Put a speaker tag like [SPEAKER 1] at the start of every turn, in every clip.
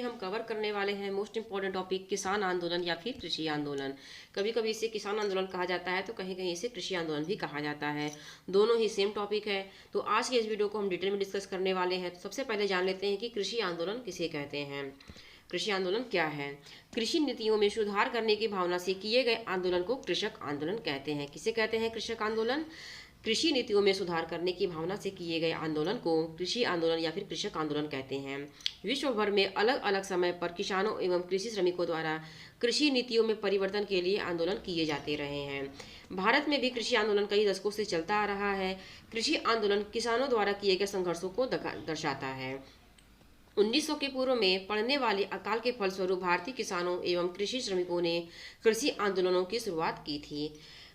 [SPEAKER 1] में हम कवर करने वाले हैं मोस्ट इंपॉर्टेंट टॉपिक किसान आंदोलन या फिर कृषि आंदोलन। कभी कभी इसे किसान आंदोलन कहा जाता है तो कहीं कहीं इसे कृषि आंदोलन भी कहा जाता है। दोनों ही सेम टॉपिक है। तो आज के इस वीडियो को हम डिटेल में डिस्कस करने वाले हैं। तो सबसे पहले जान लेते हैं कि कृषि आंदोलन किसे कहते हैं। कृषि आंदोलन क्या है? कृषि नीतियों में सुधार करने की भावना से किए गए आंदोलन को कृषक आंदोलन कहते हैं। किसे कहते हैं कृषक आंदोलन? कृषि नीतियों में सुधार करने की भावना से किए गए आंदोलन को कृषि आंदोलन या फिर कृषक आंदोलन कहते हैं। विश्व भर में अलग अलग समय पर किसानों एवं कृषि श्रमिकों द्वारा कृषि नीतियों में परिवर्तन के लिए आंदोलन किए जाते रहे हैं। भारत में भी कृषि आंदोलन कई दशकों से चलता आ रहा है। कृषि आंदोलन किसानों द्वारा किए गए संघर्षों को दर्शाता है। 1900 के पूर्व में पड़ने वाले अकाल के फलस्वरूप भारतीय किसानों एवं कृषि श्रमिकों ने कृषि आंदोलनों की शुरुआत की थी।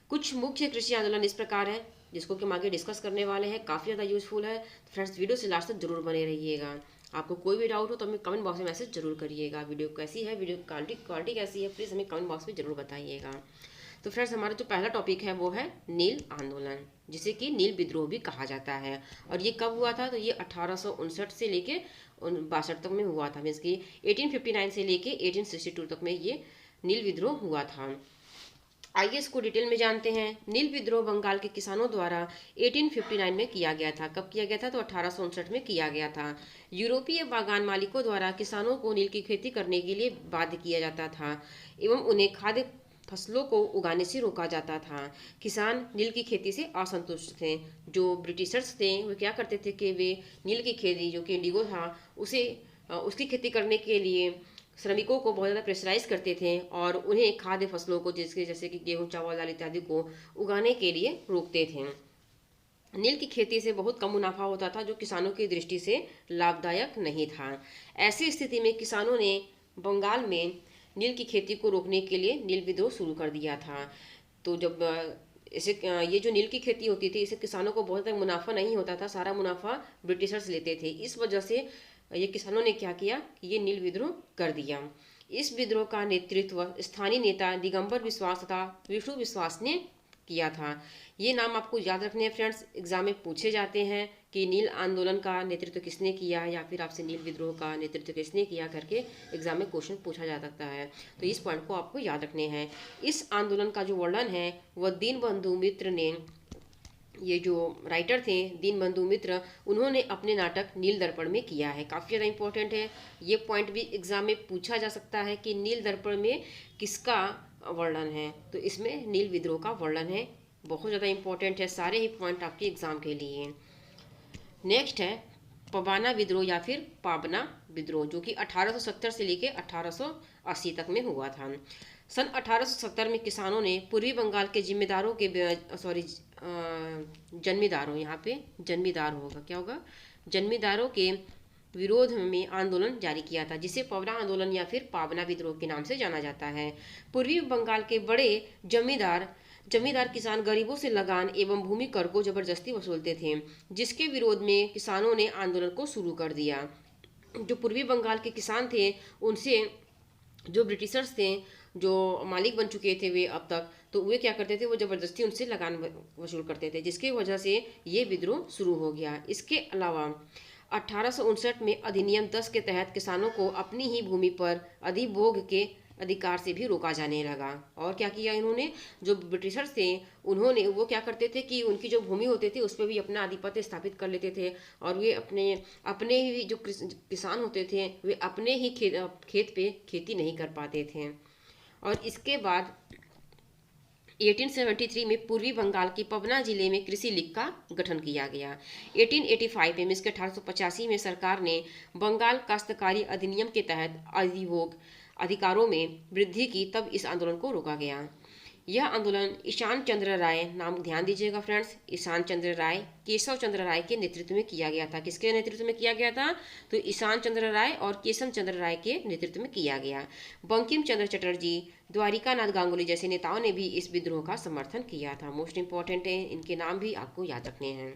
[SPEAKER 1] कुछ मुख्य कृषि आंदोलन इस प्रकार है, जिसको कि हम आगे डिस्कस करने वाले हैं। काफ़ी ज़्यादा यूजफुल है, तो फ्रेंड्स वीडियो से लास्ट तक जरूर बने रहिएगा। आपको कोई भी डाउट हो तो हमें कमेंट बॉक्स में मैसेज जरूर करिएगा। वीडियो कैसी है, वीडियो क्वालिटी कैसी है, प्लीज़ हमें कमेंट बॉक्स में जरूर बताइएगा। तो फ्रेंड्स हमारा जो पहला टॉपिक है वो है नील आंदोलन, जिसे कि नील विद्रोह भी कहा जाता है। और ये कब हुआ था? तो ये 1859 से लेके 62 तक में हुआ था। मीन्स कि 1859 से लेके 1862 तक में ये नील विद्रोह हुआ था। आइए इसको डिटेल में जानते हैं। नील विद्रोह बंगाल के किसानों द्वारा 1859 में किया गया था। कब किया गया था? तो 1859 में किया गया था। यूरोपीय बागान मालिकों द्वारा किसानों को नील की खेती करने के लिए बाध्य किया जाता था एवं उन्हें खाद्य फसलों को उगाने से रोका जाता था। किसान नील की खेती से असंतुष्ट थे। जो ब्रिटिशर्स थे वो क्या करते थे कि वे नील की खेती, जो कि इंडिगो था, उसकी खेती करने के लिए श्रमिकों को बहुत ज़्यादा प्रेशराइज करते थे और उन्हें खाद्य फसलों को, जिसके जैसे कि गेहूं, चावल, दाल इत्यादि को उगाने के लिए रोकते थे। नील की खेती से बहुत कम मुनाफा होता था, जो किसानों की दृष्टि से लाभदायक नहीं था। ऐसी स्थिति में किसानों ने बंगाल में नील की खेती को रोकने के लिए नील विद्रोह शुरू कर दिया था। तो जब ये जो नील की खेती होती थी, इससे किसानों को बहुत ज़्यादा मुनाफा नहीं होता था, सारा मुनाफा ब्रिटिशर्स लेते थे। इस वजह से ये किसानों ने क्या किया कि ये नील विद्रोह कर दिया। इस विद्रोह का नेतृत्व स्थानीय नेता दिगंबर विश्वास तथा विष्णु विश्वास ने किया था। ये नाम आपको याद रखने हैं फ्रेंड्स, एग्जाम में पूछे जाते हैं कि नील आंदोलन का नेतृत्व किसने किया, या फिर आपसे नील विद्रोह का नेतृत्व किसने किया करके एग्जाम में क्वेश्चन पूछा जा सकता है। तो इस पॉइंट को आपको याद रखने हैं। इस आंदोलन का जो वर्णन है वह दीनबंधु मित्र ने, ये जो राइटर थे दीनबंधु मित्र, उन्होंने अपने नाटक नील दर्पण में किया है। काफ़ी ज़्यादा इंपॉर्टेंट है, ये पॉइंट भी एग्जाम में पूछा जा सकता है कि नील दर्पण में किसका वर्णन है। तो इसमें नील विद्रोह का वर्णन है। बहुत ज़्यादा इंपॉर्टेंट है, सारे ही पॉइंट आपके एग्जाम के लिए। नेक्स्ट है पबाना विद्रोह या फिर पाबना विद्रोह, जो कि 1870 से लेके 1880 तक में हुआ था। सन 1870 में किसानों ने पूर्वी बंगाल के जिम्मेदारों के जन्मीदारों, यहाँ पे जन्मीदार होगा, क्या होगा, जन्मीदारों के विरोध में आंदोलन जारी किया था, जिसे पवना आंदोलन या फिर पावना विद्रोह के नाम से जाना जाता है। पूर्वी बंगाल के बड़े जमींदार किसान गरीबों से लगान एवं भूमि कर को जबरदस्ती वसूलते थे, जिसके विरोध में किसानों ने आंदोलन को शुरू कर दिया। जो पूर्वी बंगाल के किसान थे, उनसे जो ब्रिटिशर्स थे, जो मालिक बन चुके थे वे अब तक, तो वे क्या करते थे, वो ज़बरदस्ती उनसे लगान वसूल करते थे, जिसकी वजह से ये विद्रोह शुरू हो गया। इसके अलावा 1859 में अधिनियम 10 के तहत किसानों को अपनी ही भूमि पर अधिभोग के अधिकार से भी रोका जाने लगा। और क्या किया इन्होंने, जो ब्रिटिशर्स थे उन्होंने, वो क्या करते थे कि उनकी जो भूमि होती थी उस पर भी अपना आधिपत्य स्थापित कर लेते थे, और वे अपने अपने ही जो किसान होते थे वे अपने ही खेत पे खेती नहीं कर पाते थे। और इसके बाद 1873 में पूर्वी बंगाल के पवना जिले में कृषि लीग का गठन किया गया। 1885 में, इसके 1885 में सरकार ने बंगाल काश्तकारी अधिनियम के तहत अधिभोग अधिकारों में वृद्धि की, तब इस आंदोलन को रोका गया। यह आंदोलन ईशान चंद्र राय, नाम ध्यान दीजिएगा फ्रेंड्स, ईशान चंद्र राय, केशव चंद्र राय के नेतृत्व में किया गया था। किसके नेतृत्व में किया गया था? तो ईशान चंद्र राय और केशव चंद्र राय के नेतृत्व में किया गया। बंकिम चंद्र चटर्जी, द्वारिका नाथ गांगुली जैसे नेताओं ने भी इस विद्रोह का समर्थन किया था। मोस्ट इंपॉर्टेंट है, इनके नाम भी आपको याद रखने हैं।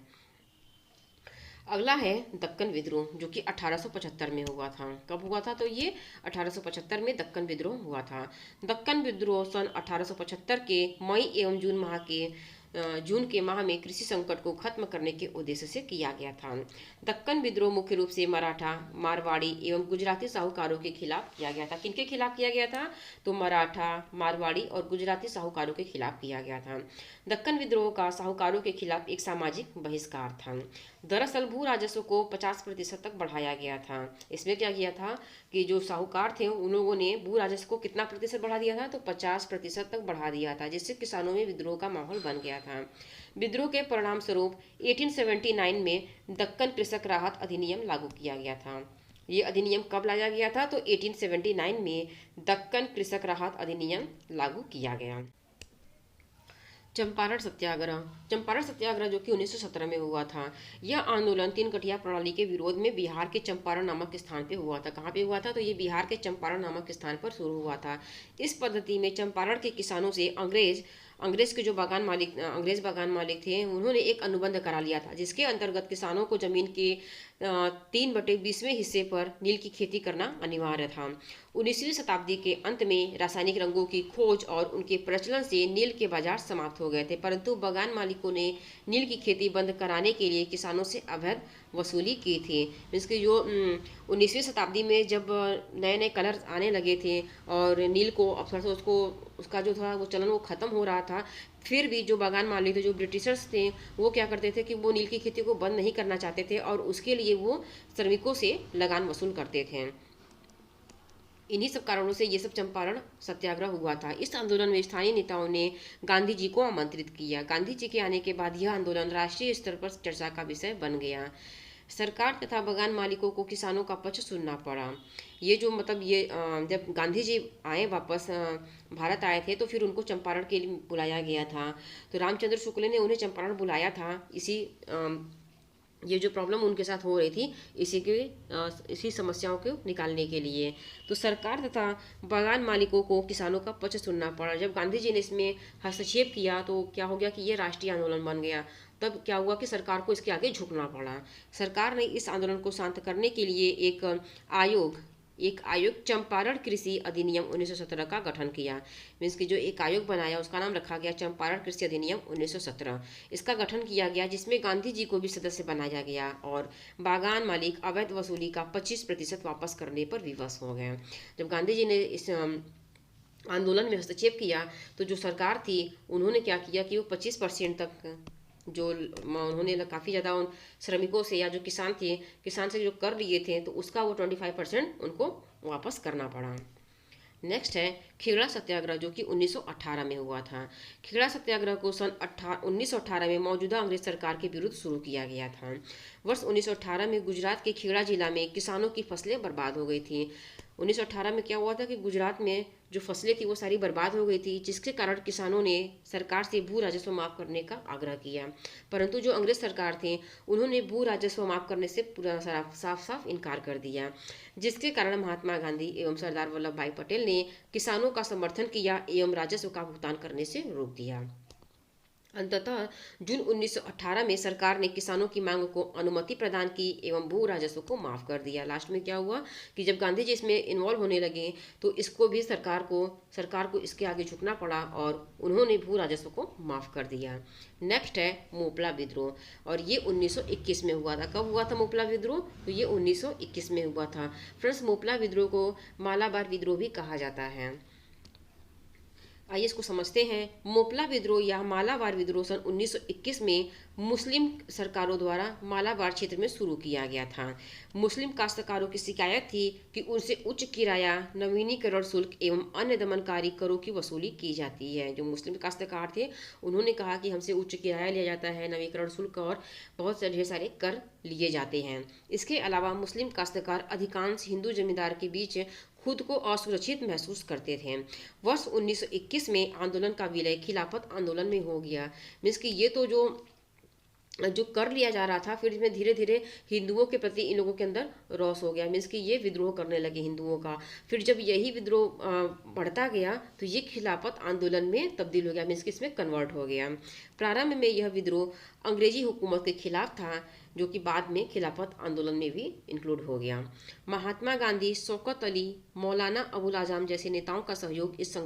[SPEAKER 1] अगला है दक्कन विद्रोह, जो कि 1875 में हुआ था। कब हुआ था? तो ये 1875 में दक्कन विद्रोह हुआ था। दक्कन विद्रोह सन 1875 के मई एवं जून माह के जून के माह में कृषि संकट को खत्म करने के उद्देश्य से किया गया था। दक्कन विद्रोह मुख्य रूप से मराठा, मारवाड़ी एवं गुजराती साहूकारों के खिलाफ किया गया था। किनके खिलाफ किया गया था? तो मराठा, मारवाड़ी और गुजराती साहूकारों के खिलाफ किया गया था। दक्कन विद्रोह का साहूकारों के खिलाफ एक सामाजिक बहिष्कार था। दरअसल भू राजस्व को 50% तक बढ़ाया गया था। इसमें क्या किया था कि जो साहूकार थे उन लोगों ने भू राजस्व को कितना प्रतिशत बढ़ा दिया था? तो 50% तक बढ़ा दिया था, जिससे किसानों में विद्रोह का माहौल बन गया था। विद्रोह के परिणाम स्वरूप 1879 में दक्कन कृषक राहत अधिनियम लागू किया गया था। ये अधिनियम कब लाया गया था? तो 1879 में दक्कन कृषक राहत अधिनियम लागू किया गया। चंपारण सत्याग्रह। चंपारण सत्याग्रह जो कि 1917 में हुआ था। यह आंदोलन तीन कठिया प्रणाली के विरोध में बिहार के चंपारण नामक स्थान पे हुआ था। कहाँ पे हुआ था? तो ये बिहार के चंपारण नामक स्थान पर शुरू हुआ था। इस पद्धति में चंपारण के किसानों से अंग्रेज के जो अंग्रेज बागान मालिक थे उन्होंने एक अनुबंध करा लिया था, जिसके अंतर्गत किसानों को जमीन के 3/20वें हिस्से पर नील की खेती करना अनिवार्य था। 19वीं शताब्दी के अंत में रासायनिक रंगों की खोज और उनके प्रचलन से नील के बाजार समाप्त हो गए थे, परंतु बागान मालिकों ने नील की खेती बंद कराने के लिए किसानों से अवैध वसूली की थी। इसके जो 19वीं शताब्दी में जब नए नए कलर आने लगे थे और नील को अब थोड़ा सा उसका जो था वो चलन वो ख़त्म हो रहा था, फिर भी जो बागान मालिक थे, जो ब्रिटिशर्स थे, वो क्या करते थे कि वो नील की खेती को बंद नहीं करना चाहते थे और उसके लिए वो श्रमिकों से लगान वसूल करते थे। इन्हीं सब कारणों से ये सब चंपारण सत्याग्रह हुआ था। इस आंदोलन में स्थानीय नेताओं ने गांधी जी को आमंत्रित किया। गांधी जी के आने के बाद यह आंदोलन राष्ट्रीय स्तर पर चर्चा का विषय बन गया। सरकार तथा बागान मालिकों को किसानों का पक्ष सुनना पड़ा। ये जो मतलब ये जब गांधी जी आए वापस भारत आए थे तो फिर उनको चंपारण के लिए बुलाया गया था। तो रामचंद्र शुक्ल ने उन्हें चंपारण बुलाया था ये जो प्रॉब्लम उनके साथ हो रही थी इसी समस्याओं को निकालने के लिए। तो सरकार तथा बागान मालिकों को किसानों का पक्ष सुनना पड़ा। जब गांधी जी ने इसमें हस्तक्षेप किया तो क्या हो गया कि ये राष्ट्रीय आंदोलन बन गया। तब क्या हुआ कि सरकार को इसके आगे झुकना पड़ा। सरकार ने इस आंदोलन को शांत करने के लिए एक आयोग चंपारण कृषि अधिनियम 1917 का गठन किया। मीन्स कि जो एक आयोग बनाया उसका नाम रखा गया चंपारण कृषि अधिनियम 1917। इसका गठन किया गया जिसमें गांधी जी को भी सदस्य बनाया गया और बागान मालिक अवैध वसूली का 25% वापस करने पर विवश हो गए। जब गांधी जी ने इस आंदोलन में हस्तक्षेप किया तो जो सरकार थी उन्होंने क्या किया कि वो 25% तक जो उन्होंने काफ़ी ज़्यादा उन श्रमिकों से या जो किसान से जो कर लिए थे तो उसका वो 25% उनको वापस करना पड़ा। नेक्स्ट है खेड़ा सत्याग्रह जो कि 1918 में हुआ था। खेड़ा सत्याग्रह को सन 1918 में मौजूदा अंग्रेज सरकार के विरुद्ध शुरू किया गया था। वर्ष 1918 में गुजरात के खेड़ा जिला में किसानों की फसलें बर्बाद हो गई थी। 1918 में क्या हुआ था कि गुजरात में जो फसलें थी वो सारी बर्बाद हो गई थी, जिसके कारण किसानों ने सरकार से भू राजस्व माफ़ करने का आग्रह किया। परंतु जो अंग्रेज सरकार थी उन्होंने भू राजस्व माफ़ करने से पूरा साफ इनकार कर दिया, जिसके कारण महात्मा गांधी एवं सरदार वल्लभ भाई पटेल ने किसानों का समर्थन किया एवं राजस्व का भुगतान करने से रोक दिया। अंततः जून 1918 में सरकार ने किसानों की मांग को अनुमति प्रदान की एवं भू राजस्व को माफ कर दिया। लास्ट में क्या हुआ कि जब गांधी जी इसमें इन्वॉल्व होने लगे तो इसको भी सरकार को इसके आगे झुकना पड़ा और उन्होंने भू राजस्व को माफ कर दिया। नेक्स्ट है मोपला विद्रोह और ये 1921 में हुआ था। कब हुआ था मोपला विद्रोह? तो ये 1921 में हुआ था। फ्रेंड्स, मोपला विद्रोह को मालाबार विद्रोह भी कहा जाता है। आइए इसको समझते हैं। मोपला विद्रोह या मालाबार विद्रोह सन 1921 में मुस्लिम सरकारों द्वारा मालाबार क्षेत्र में शुरू किया गया था। मुस्लिम काश्तकारों की शिकायत थी कि उनसे उच्च किराया, नवीनीकरण शुल्क एवं अन्य दमनकारी करों की वसूली की जाती है। जो मुस्लिम काश्तकार थे उन्होंने कहा कि हमसे उच्च किराया लिया जाता है, नवीनीकरण शुल्क और बहुत से ढेर सारे कर लिए जाते हैं। इसके अलावा मुस्लिम काश्तकार अधिकांश हिंदू जमींदार के बीच खुद को असुरक्षित महसूस करते थे। वर्ष 1921 में आंदोलन का विलय खिलाफत आंदोलन में हो गया। मीन्स कि ये तो जो कर लिया जा रहा था, फिर इसमें धीरे धीरे हिंदुओं के प्रति इन लोगों के अंदर रोष हो गया। मीन्स कि ये विद्रोह करने लगे हिंदुओं का। फिर जब यही विद्रोह बढ़ता गया तो ये खिलाफत आंदोलन में तब्दील हो गया। मीन्स कि इसमें कन्वर्ट हो गया। प्रारंभ में यह विद्रोह अंग्रेजी हुकूमत के खिलाफ था, जो कि बाद में खिलाफत आंदोलन में भी इंक्लूड हो गया। महात्मा गांधी, शौकत अली, मौलाना अबुल आजम जैसे नेताओं का सहयोग इस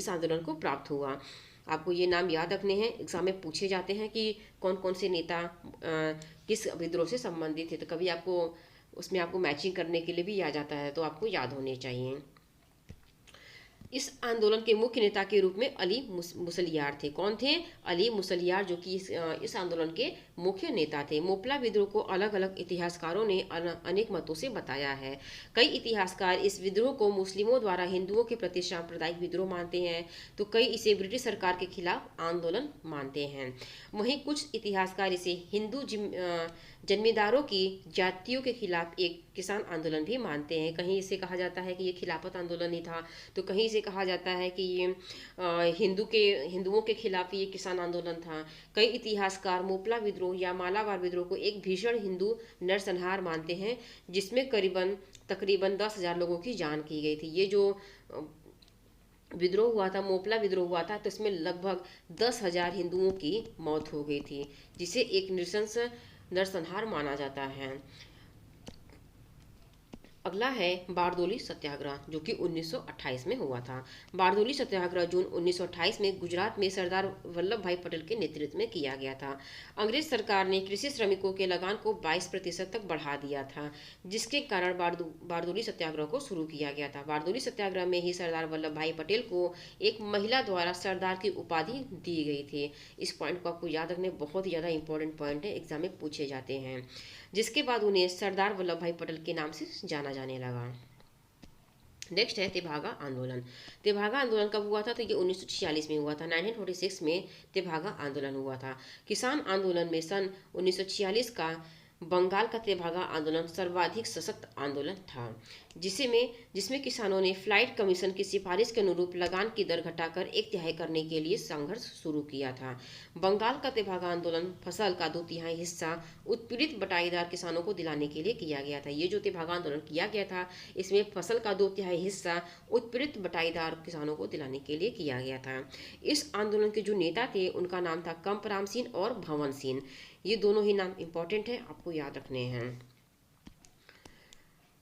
[SPEAKER 1] आंदोलन को प्राप्त हुआ। आपको ये नाम याद रखने हैं, एग्जाम में पूछे जाते हैं कि कौन कौन से नेता किस विद्रोह से संबंधित थे, तो कभी आपको उसमें आपको मैचिंग करने के लिए भी आ जाता है, तो आपको याद होने चाहिए। इस आंदोलन के मुख्य नेता के रूप में अली मुसलियार थे। कौन थे? अली मुसलियार, जो कि इस आंदोलन के मुख्य नेता थे। मोपला विद्रोह को अलग अलग इतिहासकारों ने अनेक मतों से बताया है। कई इतिहासकार इस विद्रोह को मुस्लिमों द्वारा हिंदुओं के प्रति सांप्रदायिक विद्रोह मानते हैं, तो कई इसे ब्रिटिश सरकार के खिलाफ आंदोलन मानते हैं। वहीं कुछ इतिहासकार इसे हिंदू जमींदारों की जातियों के खिलाफ एक किसान आंदोलन भी मानते हैं। कहीं इसे कहा जाता है कि ये खिलाफत आंदोलन ही था, तो कहीं इसे कहा जाता है कि ये हिंदुओं के खिलाफ ये किसान आंदोलन था। कई इतिहासकार मोपला विद्रोह या मालाबार विद्रोह को एक भीषण हिंदू नरसंहार मानते हैं, जिसमें तकरीबन 10,000 लोगों की जान की गई थी। ये जो विद्रोह हुआ था, मोपला विद्रोह हुआ था, तो इसमें लगभग 10,000 हिंदुओं की मौत हो गई थी, जिसे एक नृशंस नरसंहार माना जाता है। अगला है बारदोली सत्याग्रह, जो कि 1928 में हुआ था। बारदोली सत्याग्रह जून 1928 में गुजरात में सरदार वल्लभ भाई पटेल के नेतृत्व में किया गया था। अंग्रेज सरकार ने कृषि श्रमिकों के लगान को 22% तक बढ़ा दिया था, जिसके कारण बारदोली सत्याग्रह को शुरू किया गया था। बारदोली सत्याग्रह में ही सरदार वल्लभ भाई पटेल को एक महिला द्वारा सरदार की उपाधि दी गई थी। इस पॉइंट को आपको याद रखने, बहुत ही ज़्यादा इंपॉर्टेंट पॉइंट है, एग्जाम में पूछे जाते हैं। जिसके बाद उन्हें सरदार वल्लभ भाई पटेल के नाम से जाना जाने लगा। नेक्स्ट है तेभागा आंदोलन। तेभागा आंदोलन कब हुआ था? तो ये 1946 में हुआ था। 1946 में तेभागा आंदोलन हुआ था। किसान आंदोलन में सन 1946 का बंगाल का तेभागा आंदोलन सर्वाधिक सशक्त आंदोलन था, जिसमें किसानों ने फ्लाइट कमीशन की सिफारिश के अनुरूप लगान की दर घटाकर 1/3 करने के लिए संघर्ष शुरू किया था। बंगाल का तेभागा आंदोलन फसल का 2/3 हिस्सा उत्पीड़ित बटाईदार किसानों को दिलाने के लिए किया गया था। ये जो तेभागा आंदोलन किया गया था, इसमें फसल का 2/3 हिस्सा उत्पीड़ित बटाईदार किसानों को दिलाने के लिए किया गया था। इस आंदोलन के जो नेता थे, उनका नाम था कंपराम सिंह और भवन सिंह। ये दोनों ही नाम इंपॉर्टेंट है, आपको याद रखने हैं।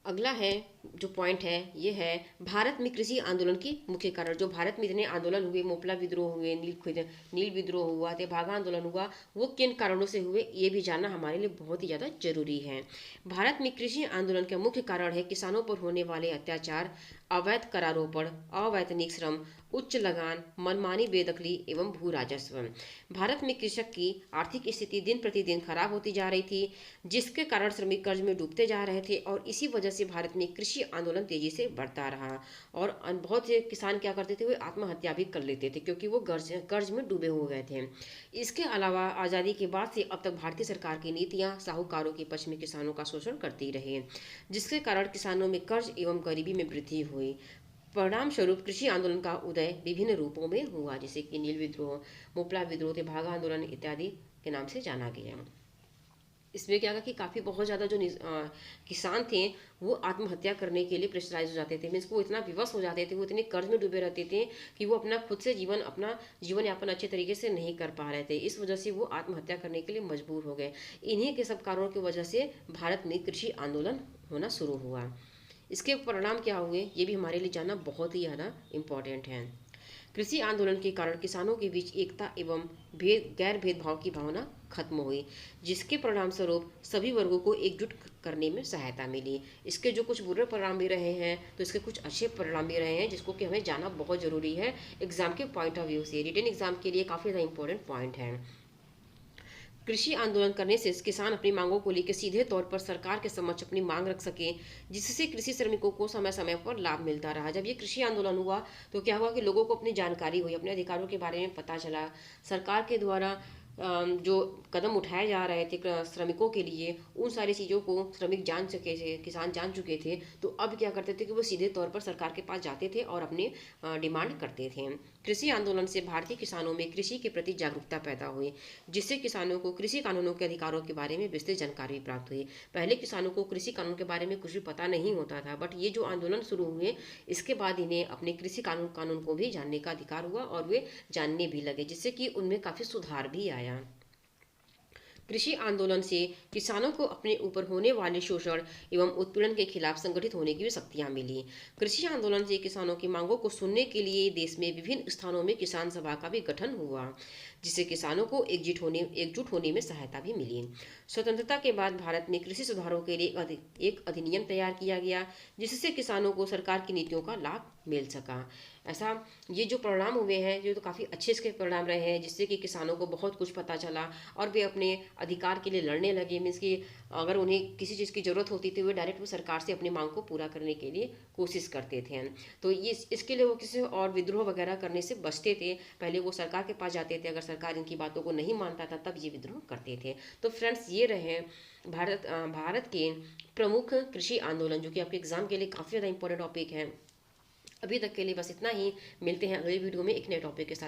[SPEAKER 1] अगला है जो पॉइंट है, ये है भारत में कृषि आंदोलन की मुख्य कारण। जो भारत में इतने आंदोलन हुए, मोपला विद्रोह हुए, नील विद्रोह हुआ, तेभागा आंदोलन हुआ, वो किन कारणों से हुए, ये भी जानना हमारे लिए बहुत ही ज़्यादा जरूरी है। भारत में कृषि आंदोलन का मुख्य कारण है किसानों पर होने वाले अत्याचार, अवैध करारोपण, अवैतनिक श्रम, उच्च लगान, मनमानी बेदखली एवं भू राजस्व। भारत में कृषक की आर्थिक स्थिति दिन प्रतिदिन खराब होती जा रही थी, जिसके कारण श्रमिक कर्ज में डूबते जा रहे थे, और इसी वजह से भारत में कृषि आंदोलन तेजी से बढ़ता रहा। और बहुत से किसान क्या करते थे, वो आत्महत्या भी कर लेते थे, क्योंकि वो कर्ज में डूबे हो गए थे। इसके अलावा आज़ादी के बाद से अब तक भारतीय सरकार की नीतियाँ साहूकारों के पक्ष में किसानों का शोषण करती रही, जिसके कारण किसानों में कर्ज एवं गरीबी में वृद्धि हुई। परिणाम स्वरूप कृषि आंदोलन का उदय विभिन्न रूपों में हुआ, जैसे कि नील विद्रोह, मोपला विद्रोह, तेभागा आंदोलन इत्यादि के नाम से जाना गया। इसमें क्या था कि काफ़ी बहुत ज़्यादा जो किसान थे, वो आत्महत्या करने के लिए प्रेशराइज हो जाते थे। मीन्स वो इतना विवश हो जाते थे, वो इतने कर्ज में डूबे रहते थे कि वो खुद से अपना जीवन यापन अच्छे तरीके से नहीं कर पा रहे थे। इस वजह से वो आत्महत्या करने के लिए मजबूर हो गए। इन्हीं के सब कारणों की वजह से भारत में कृषि आंदोलन होना शुरू हुआ। इसके परिणाम क्या हुए, ये भी हमारे लिए जानना बहुत ही ज़्यादा इम्पोर्टेंट है। कृषि आंदोलन के कारण किसानों के बीच एकता एवं गैर भेदभाव की भावना खत्म हुई, जिसके परिणाम स्वरूप सभी वर्गों को एकजुट करने में सहायता मिली। इसके जो कुछ बुरे परिणाम भी रहे हैं, तो इसके कुछ अच्छे परिणाम भी रहे हैं, जिसको कि हमें जानना बहुत ज़रूरी है एग्जाम के पॉइंट ऑफ व्यू से। रिटन एग्जाम के लिए काफ़ी ज़्यादा इंपॉर्टेंट पॉइंट है। कृषि आंदोलन करने से किसान अपनी मांगों को लेकर सीधे तौर पर सरकार के समक्ष अपनी मांग रख सके, जिससे कृषि श्रमिकों को समय समय पर लाभ मिलता रहा। जब ये कृषि आंदोलन हुआ, तो क्या हुआ कि लोगों को अपनी जानकारी हुई, अपने अधिकारों के बारे में पता चला। सरकार के द्वारा जो कदम उठाए जा रहे थे श्रमिकों के लिए, उन सारी चीज़ों को श्रमिक जान चुके थे, किसान जान चुके थे। तो अब क्या करते थे कि वो सीधे तौर पर सरकार के पास जाते थे और अपनी डिमांड करते थे। कृषि आंदोलन से भारतीय किसानों में कृषि के प्रति जागरूकता पैदा हुई, जिससे किसानों को कृषि कानूनों के अधिकारों के बारे में विस्तृत जानकारी प्राप्त हुई। पहले किसानों को कृषि कानून के बारे में कुछ भी पता नहीं होता था, बट ये जो आंदोलन शुरू हुए, इसके बाद इन्हें अपने कृषि कानून को भी जानने का अधिकार हुआ और वे जानने भी लगे, जिससे कि उनमें काफ़ी सुधार भी आया। कृषि आंदोलन से किसानों को अपने ऊपर होने वाले शोषण एवं उत्पीड़न के खिलाफ संगठित होने की भी शक्तियां मिली। कृषि आंदोलन से किसानों की मांगों को सुनने के लिए देश में विभिन्न स्थानों में किसान सभा का भी गठन हुआ, जिससे किसानों को एकजुट होने में सहायता भी मिली। स्वतंत्रता के बाद भारत में कृषि सुधारों के लिए एक अधिनियम तैयार किया गया, जिससे किसानों को सरकार की नीतियों का लाभ मिल सका। ऐसा ये जो परिणाम हुए हैं, जो तो काफ़ी अच्छे इसके परिणाम रहे हैं, जिससे कि किसानों को बहुत कुछ पता चला और वे अपने अधिकार के लिए लड़ने लगे। मीन्स कि अगर उन्हें किसी चीज़ की ज़रूरत होती थी, वे डायरेक्ट वो सरकार से अपनी मांग को पूरा करने के लिए कोशिश करते थे। तो ये इसके लिए वो किसी और विद्रोह वगैरह करने से बचते थे। पहले वो सरकार के पास जाते थे, अगर सरकार इनकी बातों को नहीं मानता था तब ये विद्रोह करते थे। तो फ्रेंड्स, ये रहे भारत के प्रमुख कृषि आंदोलन, जो कि आपके एग्जाम के लिए काफ़ी ज़्यादा इंपॉर्टेंट टॉपिक है। अभी तक के लिए बस इतना ही। मिलते हैं अगले वीडियो में एक नए टॉपिक के साथ।